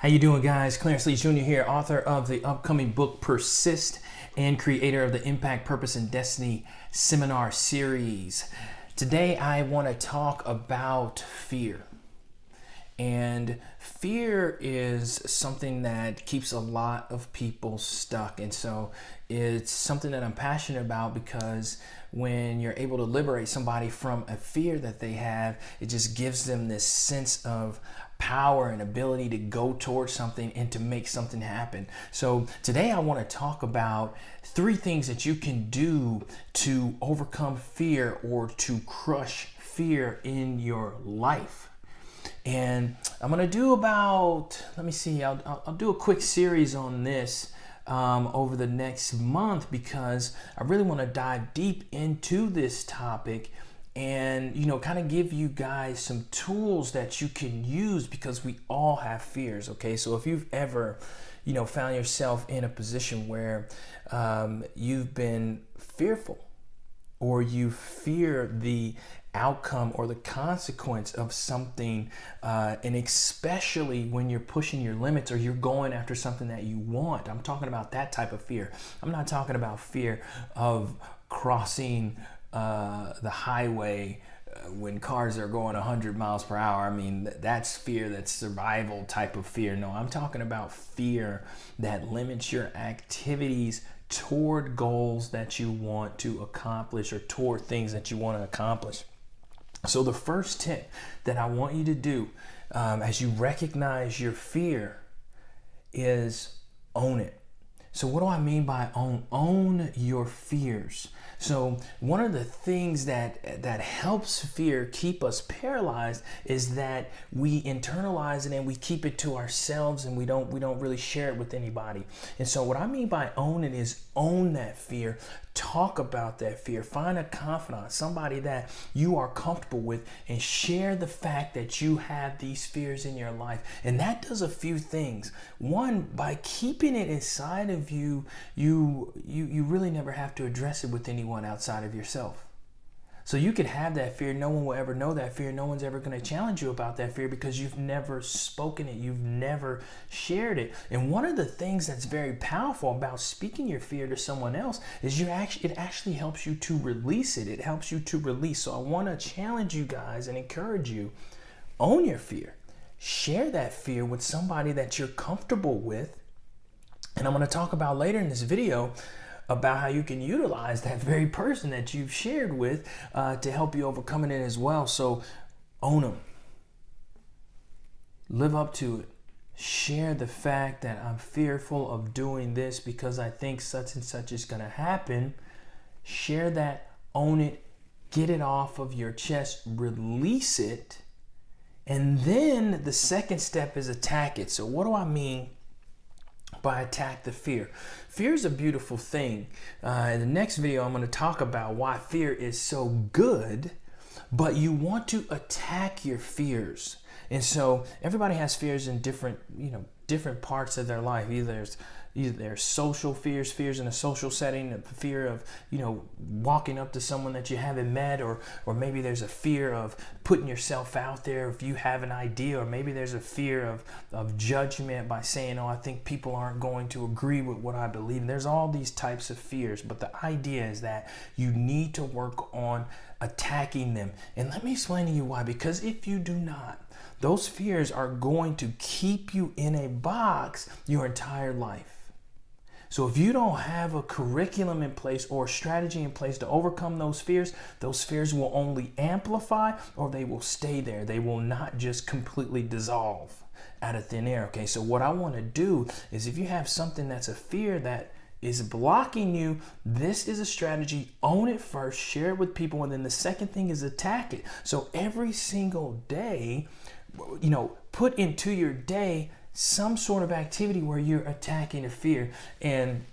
How you doing, guys? Clarence Lee Jr. here, author of the upcoming book Persist and creator of the Impact, Purpose, and Destiny seminar series. Today I want to talk about fear. And fear is something that keeps a lot of people stuck. And so it's something that I'm passionate about, because when you're able to liberate somebody from a fear that they have, it just gives them this sense of power and ability to go towards something and to make something happen. So today I want to talk about 3 things that you can do to overcome fear or to crush fear in your life. And I'm going to do about, I'll do a quick series on this over the next month, because I really want to dive deep into this topic and, kind of give you guys some tools that you can use, because we all have fears. Okay. So if you've ever, found yourself in a position where you've been fearful, or you fear the outcome or the consequence of something, and especially when you're pushing your limits or you're going after something that you want. I'm talking about that type of fear. I'm not talking about fear of crossing the highway when cars are going 100 miles per hour. I mean, that's fear, that's survival type of fear. No, I'm talking about fear that limits your activities toward goals that you want to accomplish, or toward things that you want to accomplish. So the first tip that I want you to do as you recognize your fear is own it. So what do I mean by own? Own your fears. So one of the things that helps fear keep us paralyzed is that we internalize it and we keep it to ourselves, and we don't really share it with anybody. And so what I mean by own it is own that fear. Talk about that fear. Find a confidant, somebody that you are comfortable with, and share the fact that you have these fears in your life. And that does a few things. One, by keeping it inside of you, you really never have to address it with anyone outside of yourself. So you could have that fear. No one will ever know that fear. No one's ever going to challenge you about that fear, because you've never spoken it. You've never shared it. And one of the things that's very powerful about speaking your fear to someone else is it actually helps you to release it. It helps you to release. So I want to challenge you guys and encourage you. Own your fear. Share that fear with somebody that you're comfortable with. And I'm going to talk about later in this video about how you can utilize that very person that you've shared with to help you overcome it as well. So own them. Live up to it. Share the fact that I'm fearful of doing this because I think such and such is going to happen. Share that. Own it. Get it off of your chest. Release it. And then the second step is attack it. So what do I mean by attack the fear? Fear is a beautiful thing. In the next video, I'm going to talk about why fear is so good, but you want to attack your fears. And so everybody has fears in different parts of their life. Either there's social fears in a social setting, a fear of, walking up to someone that you haven't met, or maybe there's a fear of putting yourself out there if you have an idea, or maybe there's a fear of judgment by saying, I think people aren't going to agree with what I believe. And there's all these types of fears, but the idea is that you need to work on attacking them. And let me explain to you why. Because if you do not, those fears are going to keep you in a box your entire life. So if you don't have a curriculum in place or a strategy in place to overcome those fears will only amplify, or they will stay there. They will not just completely dissolve out of thin air. Okay, so what I want to do is, if you have something that's a fear that is blocking you, this is a strategy. Own it first, share it with people, and then the second thing is attack it. So every single day, put into your day some sort of activity where you're attacking a fear. And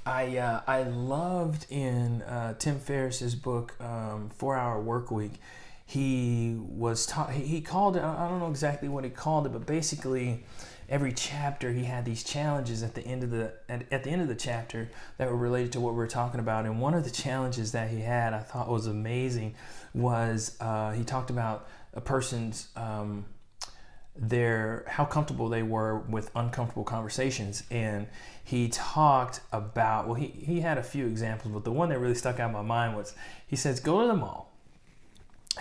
I loved in Tim Ferriss's book, 4-Hour Workweek, he called it, I don't know exactly what he called it, but basically every chapter he had these challenges at the end of the chapter that were related to what we were talking about. And one of the challenges that he had, I thought was amazing, was he talked about a person's how comfortable they were with uncomfortable conversations. And he talked about, well, he had a few examples, but the one that really stuck out in my mind was, he says, go to the mall.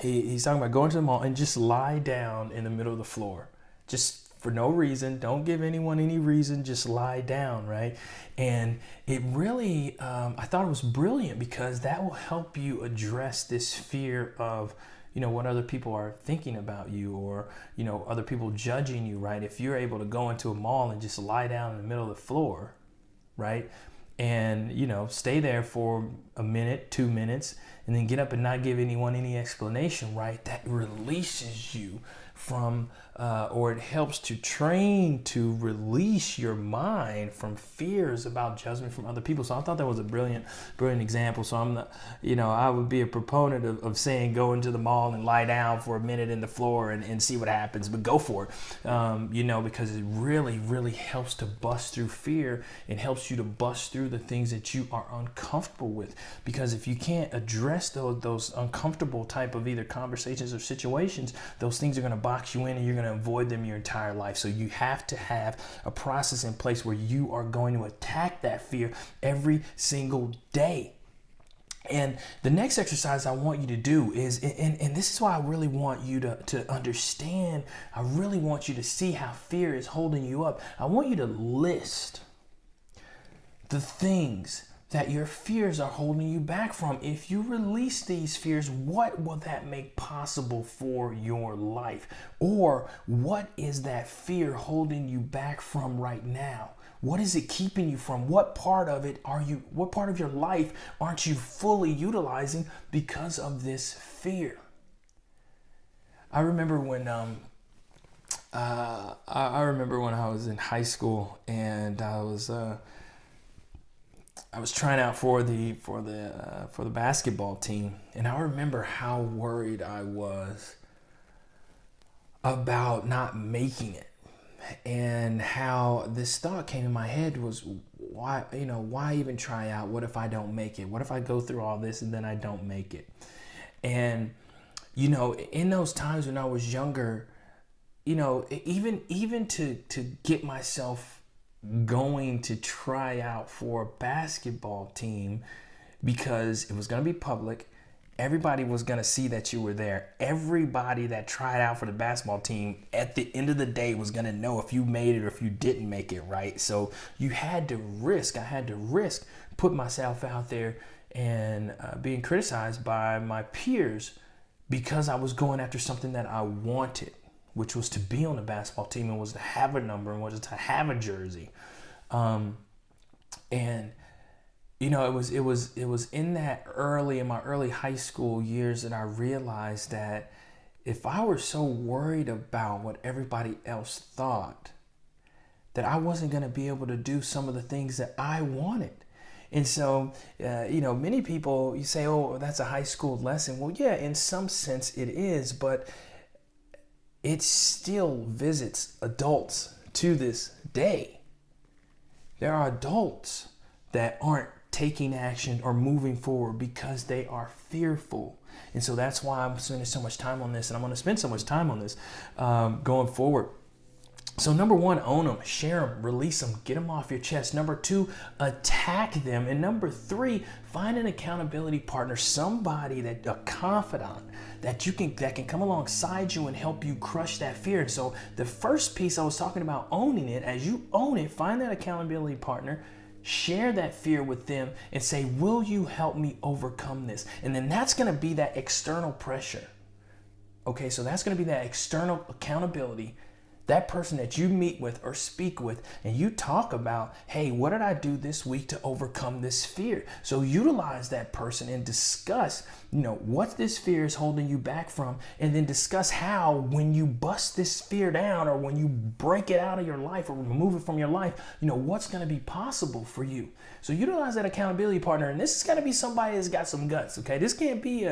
He's talking about going to the mall and just lie down in the middle of the floor, just for no reason. Don't give anyone any reason, just lie down, right? And it really, I thought it was brilliant, because that will help you address this fear of, what other people are thinking about you, or, other people judging you, right? If you're able to go into a mall and just lie down in the middle of the floor, right? And, stay there for a minute, 2 minutes, and then get up and not give anyone any explanation, right? That releases you from, or it helps to train to release your mind from fears about judgment from other people. So I thought that was a brilliant example. So I'm not, I would be a proponent of saying go into the mall and lie down for a minute in the floor and see what happens, but go for it, because it really, really helps to bust through fear. It helps you to bust through the things that you are uncomfortable with, because if you can't address those uncomfortable type of either conversations or situations, those things are going to box you in, and you're going to avoid them your entire life. So you have to have a process in place where you are going to attack that fear every single day. And the next exercise I want you to do is, and this is why I really want you to understand, I really want you to see how fear is holding you up. I want you to list the things that your fears are holding you back from. If you release these fears, what will that make possible for your life? Or what is that fear holding you back from right now? What is it keeping you from? What part of your life aren't you fully utilizing because of this fear? I remember when I was in high school, and I was trying out for the basketball team, and I remember how worried I was about not making it, and how this thought came in my head was, why even try out? What if I don't make it? What if I go through all this and then I don't make it? And in those times when I was younger, even to get myself going to try out for a basketball team, because it was going to be public. Everybody was going to see that you were there. Everybody that tried out for the basketball team at the end of the day was going to know if you made it or if you didn't make it, right? So I had to risk put myself out there and being criticized by my peers, because I was going after something that I wanted, which was to be on the basketball team, and was to have a number, and was to have a jersey. It was in my early high school years that I realized that if I were so worried about what everybody else thought, that I wasn't going to be able to do some of the things that I wanted. And so, many people, you say, oh, that's a high school lesson. Well, yeah, in some sense it is, but it still visits adults to this day. There are adults that aren't taking action or moving forward because they are fearful. And so that's why I'm spending so much time on this, and I'm going to spend so much time on this going forward. So number one, own them, share them, release them, get them off your chest. Number two, attack them. And number three, find an accountability partner, somebody a confidant that can come alongside you and help you crush that fear. And so the first piece I was talking about, owning it. As you own it, find that accountability partner, share that fear with them, and say, will you help me overcome this? And then that's going to be that external pressure. Okay, so that's going to be that external accountability. That person that you meet with or speak with, and you talk about, hey, what did I do this week to overcome this fear? So utilize that person and discuss, what this fear is holding you back from, and then discuss how, when you bust this fear down, or when you break it out of your life or remove it from your life, what's going to be possible for you. So utilize that accountability partner, and this is going to be somebody that's got some guts. Okay, this can't be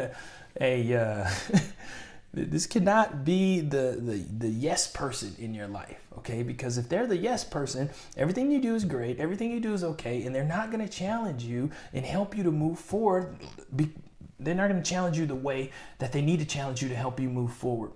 This cannot be the yes person in your life, okay? Because if they're the yes person, everything you do is great, everything you do is okay, and they're not going to challenge you and help you to move forward. They're not going to challenge you the way that they need to challenge you to help you move forward.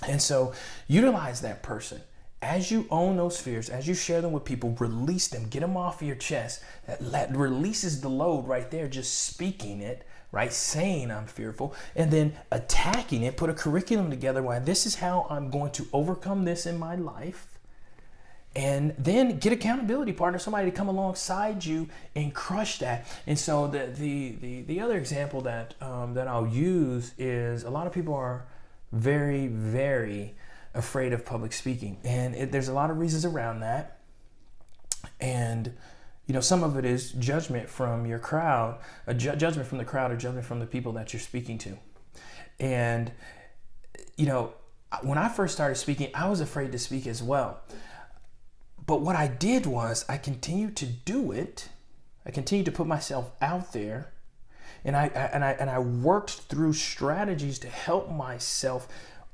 And so utilize that person. As you own those fears, as you share them with people, release them, get them off of your chest. That releases the load right there, just speaking it, right? Saying I'm fearful, and then attacking it, put a curriculum together why this is how I'm going to overcome this in my life. And then get accountability partner, somebody to come alongside you and crush that. And so the other example that I'll use is a lot of people are very, very afraid of public speaking, and there's a lot of reasons around that. And some of it is judgment from your crowd, judgment from the crowd, or judgment from the people that you're speaking to. And when I first started speaking, I was afraid to speak as well. But what I did was I continued to do it. I continued to put myself out there, and I worked through strategies to help myself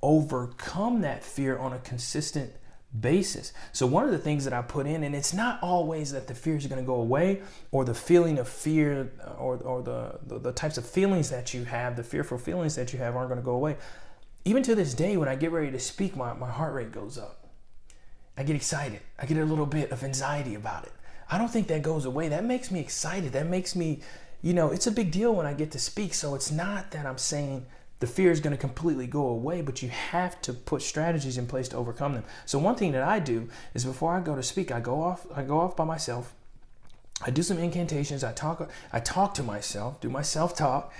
overcome that fear on a consistent basis. So one of the things that I put in, and it's not always that the fears are going to go away, or the feeling of fear, or the types of feelings that you have, the fearful feelings that you have aren't going to go away. Even to this day, when I get ready to speak, my heart rate goes up. I get excited. I get a little bit of anxiety about it. I don't think that goes away. That makes me excited. That makes me, it's a big deal when I get to speak. So it's not that I'm saying the fear is going to completely go away, but you have to put strategies in place to overcome them. So one thing that I do is before I go to speak, I go off by myself. I do some incantations. I talk to myself, do my self-talk.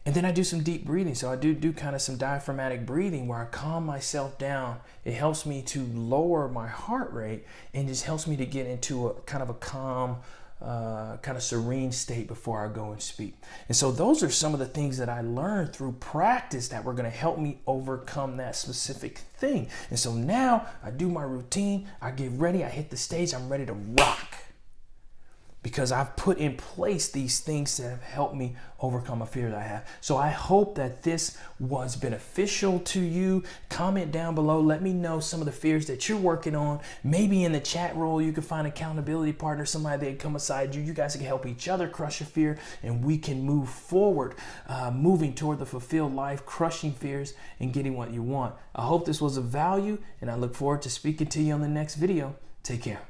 And then I do some deep breathing. So I do kind of some diaphragmatic breathing where I calm myself down. It helps me to lower my heart rate and just helps me to get into a kind of a calm, kind of serene state before I go and speak. And so those are some of the things that I learned through practice that were going to help me overcome that specific thing. And so now I do my routine. I get ready. I hit the stage. I'm ready to rock, because I've put in place these things that have helped me overcome a fear that I have. So I hope that this was beneficial to you. Comment down below. Let me know some of the fears that you're working on. Maybe in the chat role, you can find an accountability partner, somebody that can come aside you. You guys can help each other crush a fear, and we can move forward, moving toward the fulfilled life, crushing fears and getting what you want. I hope this was of value, and I look forward to speaking to you on the next video. Take care.